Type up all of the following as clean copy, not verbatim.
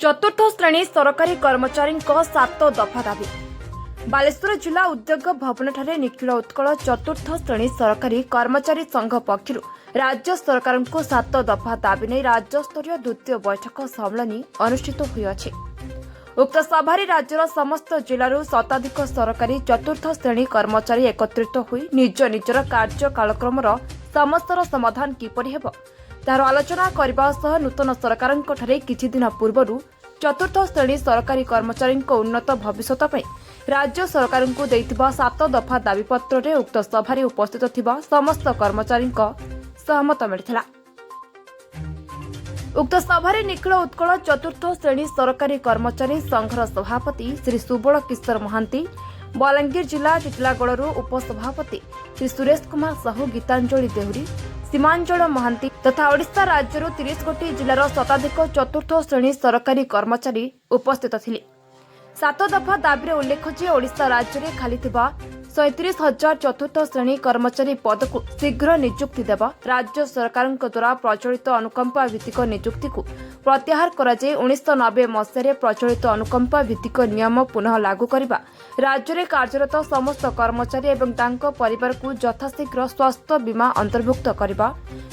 चतुर्थ श्रेणी सरकारी कर्मचारी 7 दफा दाबी। बालेश्वर जिला उद्योग भवन ठारे निखिल उत्कल चतुर्थ श्रेणी सरकारी कर्मचारी संघ पक्षर राज्य सरकार को 7 दफा दाबी नहीं राज्यस्तरीय द्वितीय बैठक सम्मेलन अनुष्ठित होइछि। उक्त सभारे राज्यर समस्त जिलूर शताधिक सरकारी चतुर्थ श्रेणी कर्मचारी एकत्रित होई निज निजर कार्य कालक्रमर समस्यार समाधान किपरि हेब तार आलोचना करबा सह नूतन सरकारक ठारे किछि दिन पूर्व चतुर्थ श्रेणी सरकारी कर्मचारी उन्नत भविष्यत पई राज्य सरकार को देइथिबा 7 दफा दाबीपत्र रे उक्त सभारे उपस्थित थिबा समस्त कर्मचारी सहमत मिलिथिला। उक्त सभारे निखिल उत्कल चतुर्थ श्रेणी सरकारी कर्मचारी संघर सभापति श्री सुबल किशोर महांती, बलांगीर जिला टिटलागड़ उपसभापति श्री सुरेश कुमार साहू, गीतांजलि देहुरी, सीमांचल महांती तथा ओडिशा राज्यर 30 गोटी जिलार शताधिक चतुर्थ श्रेणी सरकारी कर्मचारी उपस्थित थिले। 7 दफा दाबीरे उल्लेख जे ओडिशा राज्य में खाली 37,000 चतुर्थ श्रेणी कर्मचारी पद को शीघ्र नियुक्ति देवा, राज्य सरकार द्वारा प्रचलित अनुकंपा भित्तिक नियुक्ति को प्रत्याहार करा जाय 1990 मसीह प्रचलित अनुकंपा भित्तिक नियम पुनः लागू करने, राज्य में कार्यरत समस्त कर्मचारी एवं तांको परिवार को यथाशीघ्र स्वास्थ्य बीमा अंतर्भुक्त करने,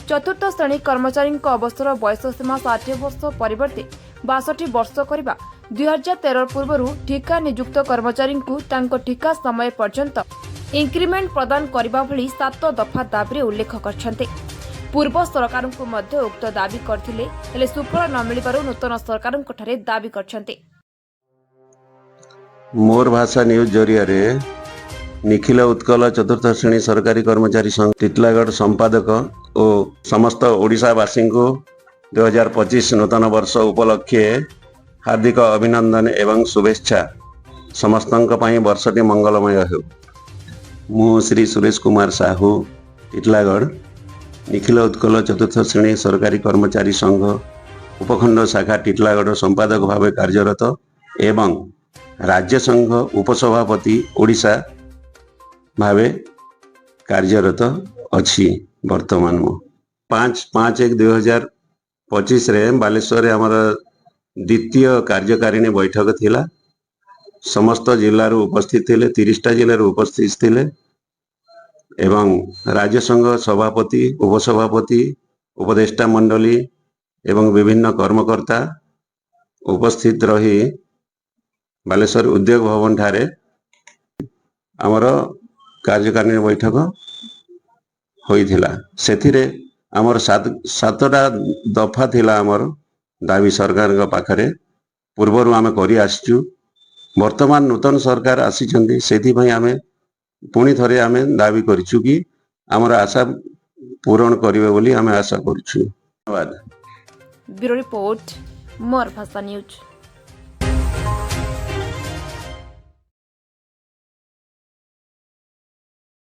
चतुर्थ श्रेणी कर्मचारी अवसर बयस सीमा 60 वर्ष परिवर्ते 62 वर्ष करने, 2013 पूर्व ठिका नियुक्त कर्मचारी को तांको ठिका समय पर्यंत इंक्रीमेंट प्रदान करने भली 7 दफा दाबी उल्लेख करछन्ते। पूर्व सरकार को मध्य उक्त दाबी करथिले हेले सुफल न मिलिबारु नूतन सरकार ठारे दाबी करछन्ते। मोर भाषा न्यूज जरिया रे निखिल उत्कल चतुर्थ श्रेणी सरकारी कर्मचारी संघ टिटलागढ़ संपादक और समस्त ओडिशावासी को 2025 नूतन वर्ष उपलक्षे हार्दिक अभिनंदन एवं शुभेच्छा। समस्तंक पई वर्षटी मंगलमय हो। मु श्री सुरेश कुमार साहू, टिटलागढ़ निखिल उत्कल चतुर्थ श्रेणी सरकारी कर्मचारी संघ उपखंड शाखा टिटलागढ़ संपादक भाव कार्यरत एवं राज्य संघ उपसभापति ओडिशा भावे कार्यरत अछि। वर्तमान मु 5/5/2025 रे बालेश्वर आमर द्वितीय कार्यकारिणी बैठक थिला। समस्त जिल्लार उपस्थित थिले, 30टा जिल्लार उपस्थित थिले एवं राज्य संघ सभापति, उपसभापति, उपदेष्टा मंडली एवं विभिन्न कर्मकर्ता उपस्थित रही बालेश्वर उद्योग भवन ठारे आमर कार्यकारिणी बैठक होइथिला। सेथिरे आमर 7टा दफा थिला आमर दाबी सरकार पाखरे पूर्वर आमे करि आसचु। वर्तमान नूतन सरकार आसीचंदी, सेथि पई आमे पुणी थरे आमे दाबी करिछु कि आमर आशा पूरण करिवे बोली आमे आशा करछु। धन्यवाद। ब्यूरो रिपोर्ट मोर भाषा न्यूज।